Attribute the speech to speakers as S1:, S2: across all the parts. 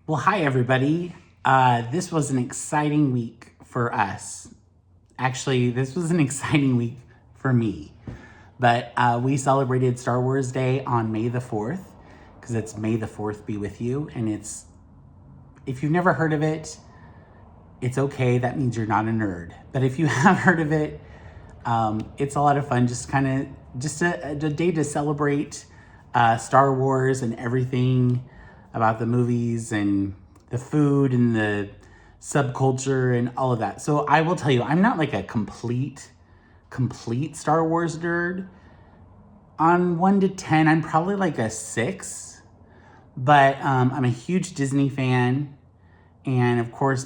S1: Well, hi everybody. This was an exciting week for us. Actually, this was an exciting week for me. But we celebrated Star Wars Day on May the 4th, because it's May the 4th be with you. And if you've never heard of it, it's okay. That means you're not a nerd. But if you have heard of it, it's a lot of fun. Just a day to celebrate Star Wars and everything about the movies and the food and the subculture and all of that. So I will tell you, I'm not like a complete Star Wars nerd. On 1 to 10, I'm probably like a 6. But I'm a huge Disney fan. And of course,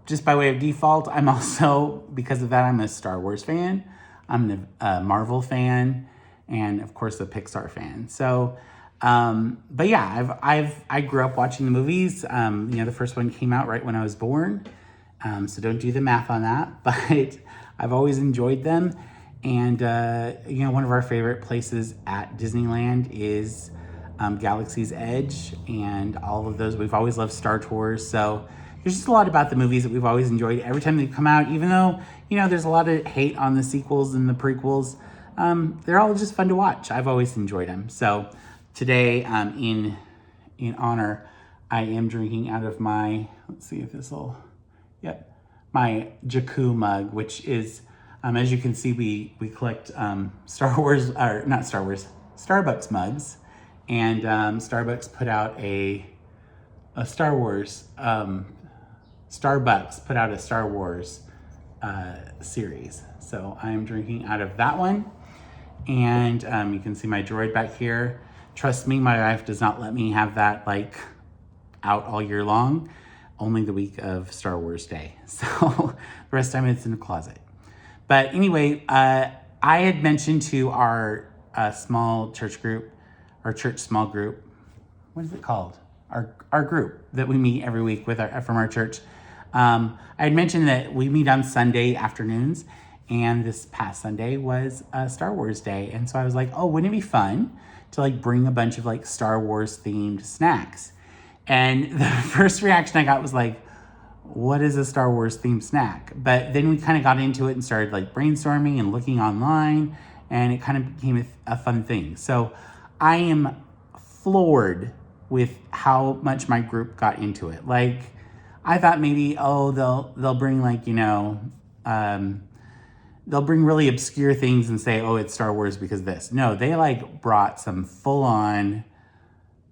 S1: just by way of default, I'm also, because of that, I'm a Star Wars fan. I'm a Marvel fan. And of course, a Pixar fan. So, but yeah, I grew up watching the movies. The first one came out right when I was born. So don't do the math on that, but I've always enjoyed them. And, one of our favorite places at Disneyland is, Galaxy's Edge and all of those. We've always loved Star Tours. So there's just a lot about the movies that we've always enjoyed every time they come out, even though, there's a lot of hate on the sequels and the prequels. They're all just fun to watch. I've always enjoyed them. So today, in honor, I am drinking out of my, let's see if this will, my Jakku mug, which is, as you can see, we collect Starbucks mugs. And Starbucks put out a Star Wars, Starbucks put out a Star Wars series. So I'm drinking out of that one. And you can see my droid back here. Trust me, my wife does not let me have that out all year long. Only the week of Star Wars Day. So the rest of the time it's in the closet. But anyway, I had mentioned to our small church group, our church small group, what is it called? Our group that we meet every week from our church. I had mentioned that we meet on Sunday afternoons. And this past Sunday was Star Wars Day. And so I was like, oh, wouldn't it be fun to bring a bunch of Star Wars themed snacks? And the first reaction I got was what is a Star Wars themed snack? But then we kind of got into it and started brainstorming and looking online, and it kind of became a fun thing. So I am floored with how much my group got into it. I thought maybe, they'll bring they'll bring really obscure things and say, oh, it's Star Wars because of this. No, they brought some full-on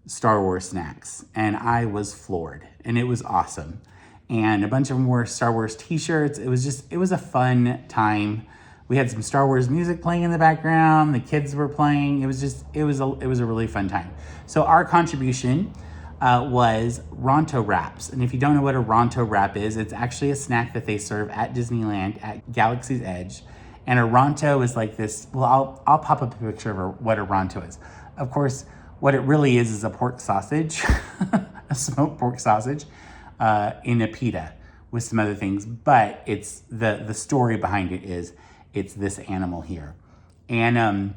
S1: Star Wars snacks, and I was floored, and it was awesome. And a bunch of them wore Star Wars t-shirts. It was a fun time. We had some Star Wars music playing in the background. The kids were playing. It was a really fun time. So our contribution was Ronto Wraps. And if you don't know what a Ronto Wrap is, it's actually a snack that they serve at Disneyland at Galaxy's Edge. And a Ronto is this, well, I'll pop up a picture of what a Ronto is. Of course, what it really is a pork sausage, a smoked pork sausage in a pita with some other things. But it's the story behind it is it's this animal here. And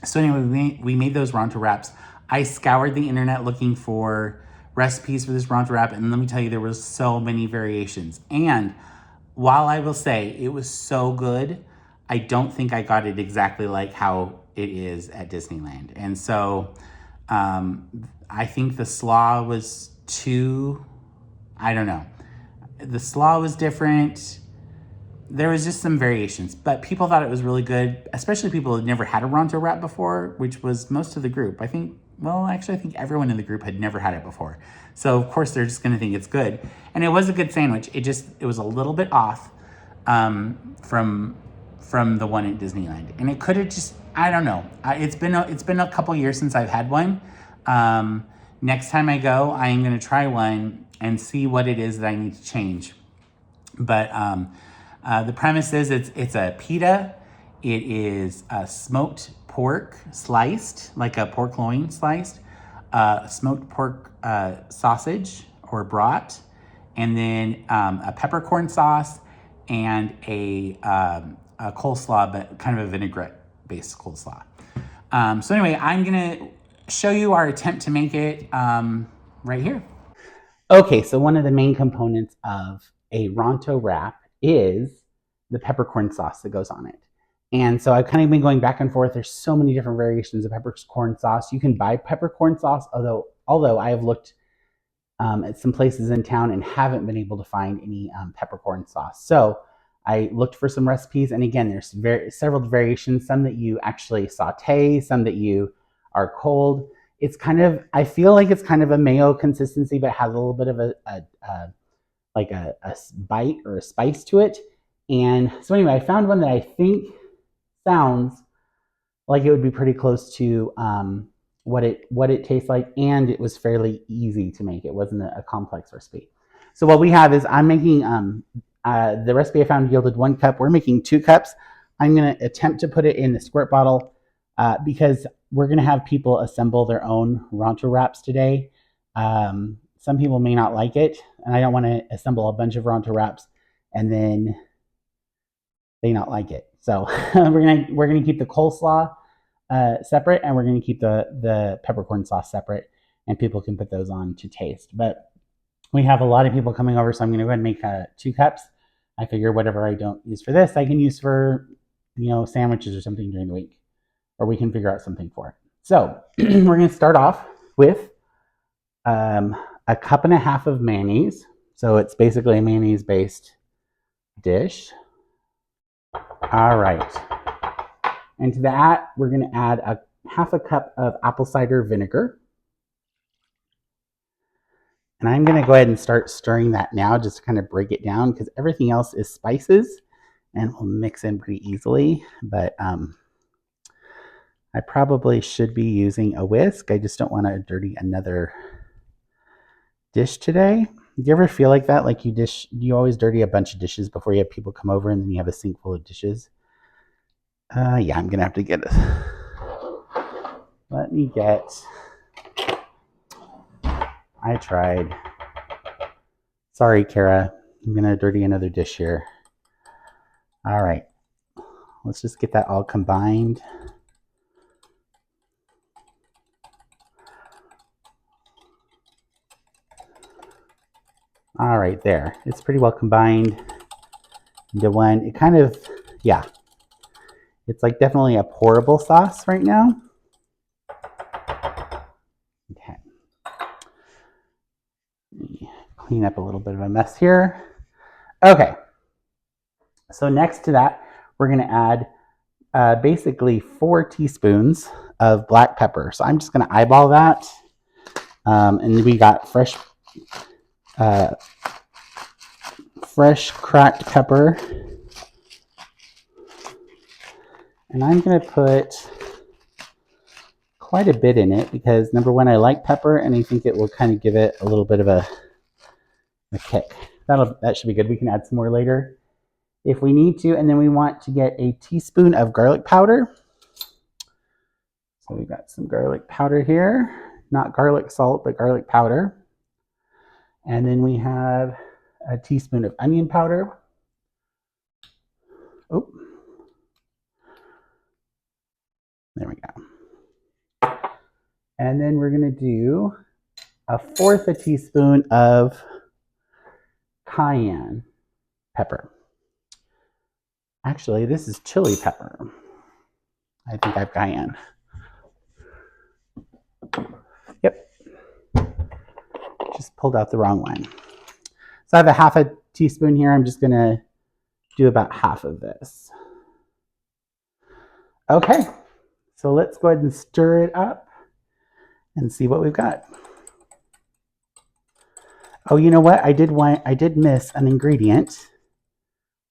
S1: so anyway, we made those Ronto Wraps. I scoured the internet looking for recipes for this Ronto Wrap, and let me tell you, there was so many variations. And while I will say it was so good, I don't think I got it exactly like how it is at Disneyland. And so I think the slaw was I don't know. The slaw was different. There was just some variations, but people thought it was really good, especially people who had never had a Ronto Wrap before, which was most of the group. I think everyone in the group had never had it before. So of course they're just going to think it's good. And it was a good sandwich. It was a little bit off from the one at Disneyland. And it could have I don't know. It's been a couple years since I've had one. Next time I go, I am going to try one and see what it is that I need to change. But the premise is it's a pita. It is a smoked pork sliced, like a pork loin sliced, smoked pork sausage or brat, and then a peppercorn sauce and a coleslaw, but kind of a vinaigrette-based coleslaw. So anyway, I'm gonna show you our attempt to make it right here. Okay, so one of the main components of a Ronto wrap is the peppercorn sauce that goes on it. And so I've kind of been going back and forth. There's so many different variations of peppercorn sauce. You can buy peppercorn sauce, although I have looked at some places in town and haven't been able to find any peppercorn sauce. So I looked for some recipes, and again, there's several variations. Some that you actually saute, some that you are cold. It's kind of, I feel like it's kind of a mayo consistency, but has a little bit of a bite or a spice to it. And so anyway, I found one that I think sounds like it would be pretty close to what it tastes like, and it was fairly easy to make. It wasn't a complex recipe. So what we have is I'm making the recipe I found yielded 1 cup. We're making 2 cups. I'm going to attempt to put it in the squirt bottle because we're going to have people assemble their own Ronto wraps today. Some people may not like it, and I don't want to assemble a bunch of Ronto wraps and then they not like it. So we're gonna keep the coleslaw separate, and we're gonna keep the peppercorn sauce separate, and people can put those on to taste. But we have a lot of people coming over, so I'm gonna go ahead and make 2 cups. I figure whatever I don't use for this, I can use for sandwiches or something during the week, or we can figure out something for it. So we're gonna start off with 1.5 cups of mayonnaise. So it's basically a mayonnaise based dish. All right. And to that, we're going to add 1/2 cup of apple cider vinegar. And I'm going to go ahead and start stirring that now just to kind of break it down because everything else is spices and will mix in pretty easily. But I probably should be using a whisk. I just don't want to dirty another dish today. Do you ever feel like that? Like you always dirty a bunch of dishes before you have people come over and then you have a sink full of dishes? Yeah, I'm going to have to get it. Let me get... I tried. Sorry, Kara. I'm going to dirty another dish here. All right. Let's just get that all combined. All right, there. It's pretty well combined into one. It kind of, yeah. It's like definitely a pourable sauce right now. Okay. Let me clean up a little bit of a mess here. Okay. So next to that, we're going to add basically 4 teaspoons of black pepper. So I'm just going to eyeball that. And we got fresh cracked pepper. And I'm going to put quite a bit in it because number one, I like pepper and I think it will kind of give it a little bit of a kick. That should be good. We can add some more later if we need to. And then we want to get a teaspoon of garlic powder. So we've got some garlic powder here, not garlic salt, but garlic powder. And then we have a teaspoon of onion powder. Oh, there we go. And then we're going to do 1/4 teaspoon of cayenne pepper. Actually, this is chili pepper. I think I have cayenne. Yep. Just pulled out the wrong one. So I have 1/2 teaspoon here. I'm just going to do about half of this. Okay. So let's go ahead and stir it up and see what we've got. Oh, you know what? I did miss an ingredient.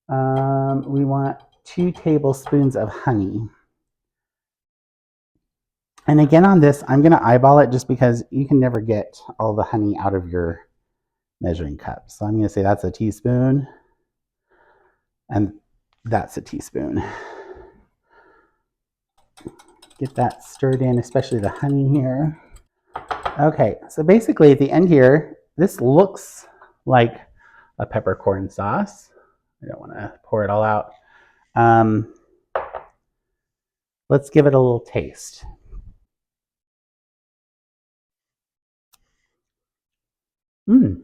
S1: We want 2 tablespoons of honey. And again on this, I'm going to eyeball it just because you can never get all the honey out of your measuring cup. So I'm going to say that's a teaspoon. And that's a teaspoon. Get that stirred in, especially the honey here. Okay, so basically at the end here, this looks like a peppercorn sauce. I don't want to pour it all out. Let's give it a little taste. Mmm,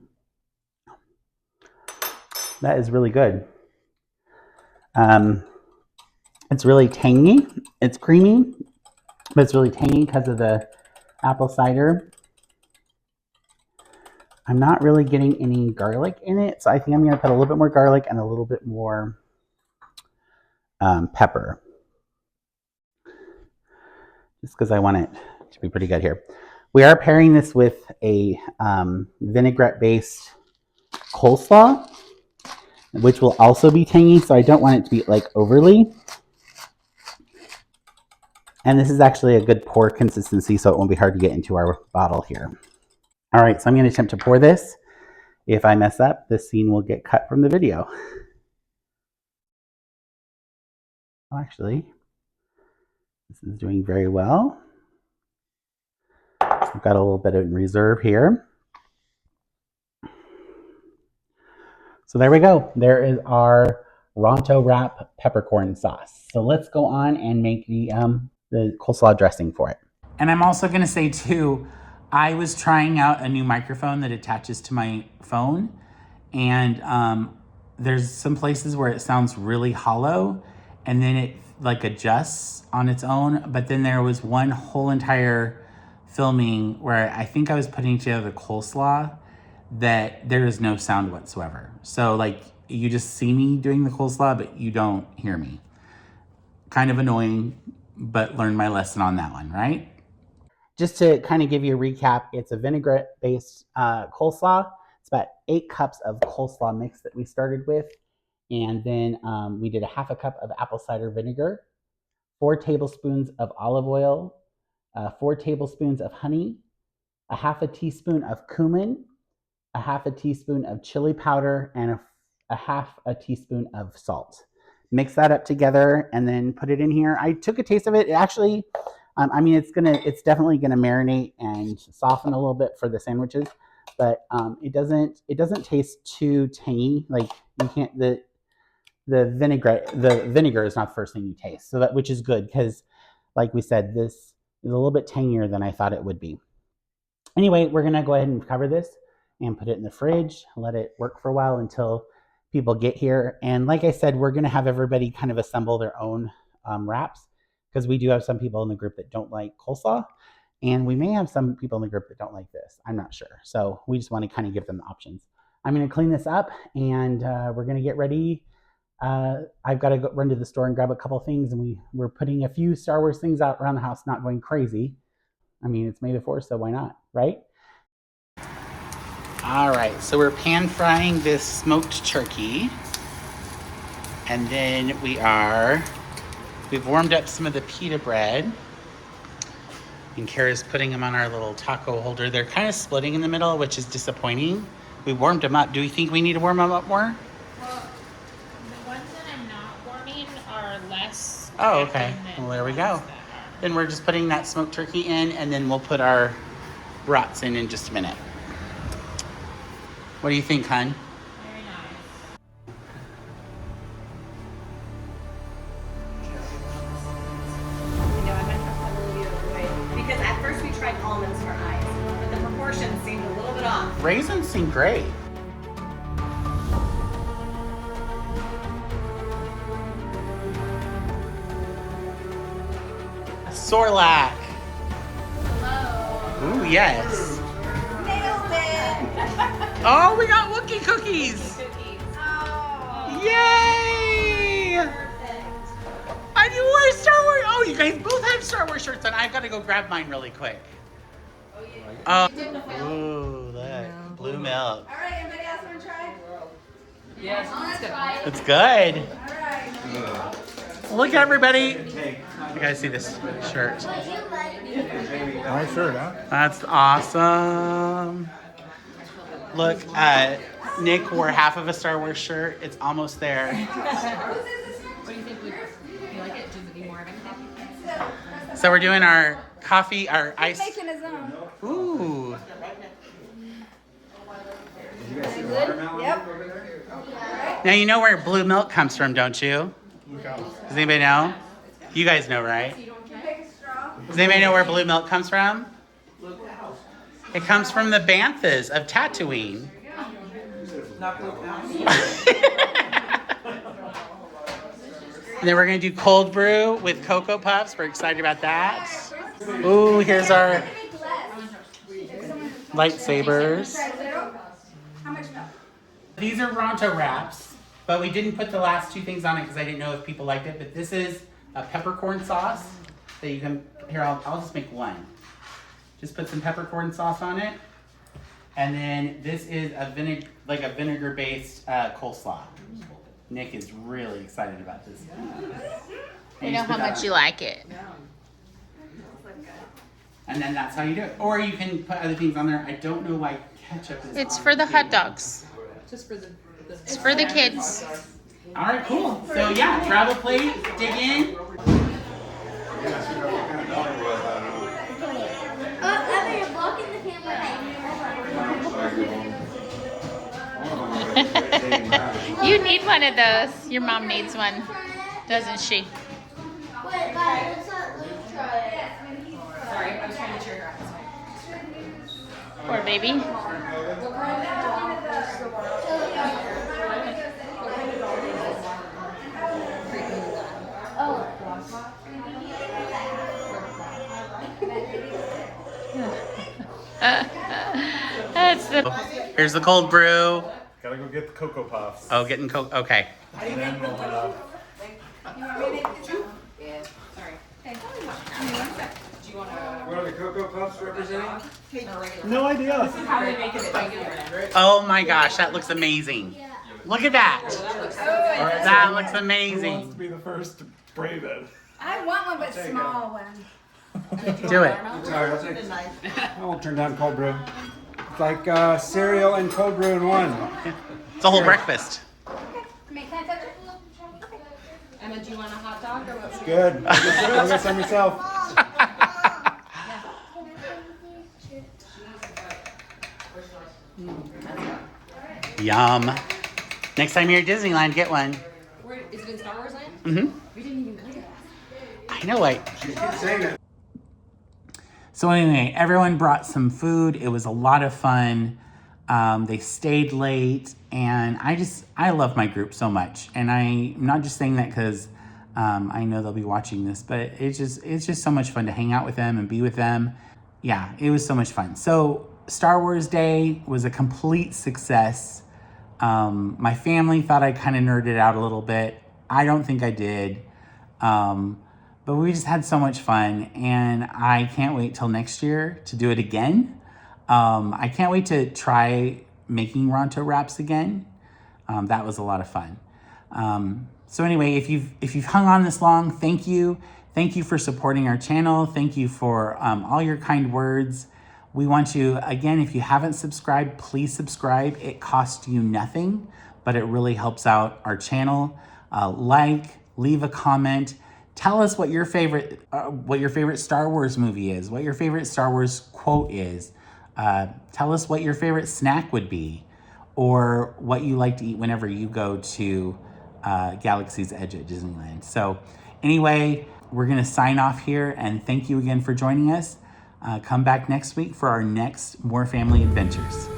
S1: that is really good. It's really tangy. It's creamy, but it's really tangy because of the apple cider. I'm not really getting any garlic in it, so I think I'm going to put a little bit more garlic and a little bit more pepper, just because I want it to be pretty good here. We are pairing this with a vinaigrette-based coleslaw, which will also be tangy, so I don't want it to be like overly. And this is actually a good pour consistency, so it won't be hard to get into our bottle here. All right, so I'm going to attempt to pour this. If I mess up, this scene will get cut from the video. Actually, this is doing very well. I've got a little bit in reserve here. So there we go. There is our Ronto Wrap peppercorn sauce. So let's go on and make the coleslaw dressing for it. And I'm also going to say too, I was trying out a new microphone that attaches to my phone, and there's some places where it sounds really hollow, and then it like adjusts on its own. But then there was one whole entire filming where I think I was putting together the coleslaw that there is no sound whatsoever. So like you just see me doing the coleslaw, but you don't hear me. Kind of annoying, but learned my lesson on that one, right? Just to kind of give you a recap, it's a vinaigrette-based coleslaw. It's about 8 cups of coleslaw mix that we started with. And then we did a half a cup of apple cider vinegar, 4 tablespoons of olive oil, 4 tablespoons of honey, a half a teaspoon of cumin, a half a teaspoon of chili powder, and a half a teaspoon of salt. Mix that up together and then put it in here. I took a taste of it. It actually, I mean, it's definitely gonna marinate and soften a little bit for the sandwiches, but it doesn't taste too tangy. Like you can't the vinegar is not the first thing you taste, so that which is good because, like we said, this is a little bit tangier than I thought it would be. Anyway, we're gonna go ahead and cover this and put it in the fridge, let it work for a while until people get here. And like I said, we're gonna have everybody kind of assemble their own wraps because we do have some people in the group that don't like coleslaw, and we may have some people in the group that don't like this. I'm not sure. So we just want to kind of give them the options. I'm gonna clean this up and we're gonna get ready. I've got to go run to the store and grab a couple things, and we're putting a few Star Wars things out around the house, not going crazy. I mean, it's May the 4th, so why not, right? All right, so we're pan frying this smoked turkey. And then we've warmed up some of the pita bread. And Kara's putting them on our little taco holder. They're kind of splitting in the middle, which is disappointing. We warmed them up. Do we think we need to warm them up more?
S2: Well, the ones that I'm not warming are less.
S1: Oh, okay. Well, there we go. Then we're just putting that smoked turkey in, and then we'll put our brats in just a minute. What do you think, hon?
S2: Very nice.
S3: You know, I might have to move you away because at first we tried almonds for eyes, but the proportions seemed a little bit off.
S1: Raisins seem great. Sorlac.
S2: Hello.
S1: Ooh, yes.
S3: Nailed it!
S1: Oh, we got Wookiee cookies.
S3: Cookies. Oh.
S1: Yay!
S3: Perfect.
S1: I do wear Star Wars. Oh, you guys both have Star Wars shirts on. I've got to go grab mine really quick.
S3: Oh, yeah.
S1: Ooh, look. Blue milk.
S3: All right, anybody else want to try?
S4: Yes.
S1: It's good.
S3: All right.
S1: Look, everybody. You guys see this shirt?
S4: Nice shirt, huh?
S1: That's awesome. Look, Nick wore half of a Star Wars shirt. It's almost there.
S3: What
S4: do you think? You like it? Should it be more of anything?
S1: So we're doing our coffee, our ice.
S3: making his own.
S1: Ooh.
S3: Yep.
S1: Now you know where blue milk comes from, don't you? Does anybody know? You guys know, right? Does anybody know where blue milk comes from? It comes from the Banthas of Tatooine. And then we're gonna do cold brew with Cocoa Puffs. We're excited about that. Ooh, here's our lightsabers. These are Ronto Wraps, but we didn't put the last two things on it because I didn't know if people liked it. But this is a peppercorn sauce that you can, here, I'll just make one. Just put some peppercorn sauce on it. And then this is a vinegar-based coleslaw. Nick is really excited about this.
S2: We know how much you like it.
S1: And then that's how you do it. Or you can put other things on there. I don't know why ketchup is
S2: It's
S1: on
S2: for the
S1: table.
S2: hot dogs.
S4: Just for the
S2: It's for the kids.
S1: All right, cool. So yeah, travel plate, dig in.
S2: You need one of those. Your mom needs one, doesn't she?
S3: Wait, guys, let's try it.
S4: Sorry, I was trying to cheer her up.
S2: Poor baby. That's the.
S1: Here's the cold brew.
S5: Gotta go get the Cocoa Puffs.
S1: Oh, getting Coke. Okay.
S5: And then we'll have
S4: Yeah. Sorry.
S3: Do you want to?
S6: What are the Cocoa Puffs representing?
S5: no idea.
S4: How we make it regular.
S1: Oh my gosh, that looks amazing. Look at that. That looks
S5: Who wants
S1: amazing.
S5: to be the first to brave it?
S7: I want one, but small one.
S1: Do it.
S6: Sorry, I'll take it. I won't turn down cold brew. It's like cereal and cold brew in one.
S1: It's a whole breakfast.
S7: Can I touch it?
S4: Emma, do you want a hot dog or what?
S6: Good. I'll get some myself.
S1: Yum. Next time you're at Disneyland, get one.
S4: Where, is it in Star Wars Land?
S1: Mm-hmm.
S4: We didn't even go to that.
S1: I know it.
S6: Keep saying it.
S1: So anyway, everyone brought some food. It was a lot of fun. They stayed late, and I love my group so much. And I'm not just saying that because I know they'll be watching this, but it's just so much fun to hang out with them and be with them. Yeah, it was so much fun. So Star Wars Day was a complete success. My family thought I kind of nerded out a little bit. I don't think I did. But we just had so much fun, and I can't wait till next year to do it again. I can't wait to try making Ronto Wraps again. That was a lot of fun. So anyway, if you've hung on this long, thank you. Thank you for supporting our channel. Thank you for all your kind words. We want you, again, if you haven't subscribed, please subscribe. It costs you nothing, but it really helps out our channel. Leave a comment. Tell us what your favorite Star Wars movie is, what your favorite Star Wars quote is. Tell us what your favorite snack would be, or what you like to eat whenever you go to Galaxy's Edge at Disneyland. So anyway, we're gonna sign off here, and thank you again for joining us. Come back next week for our next More Family Adventures.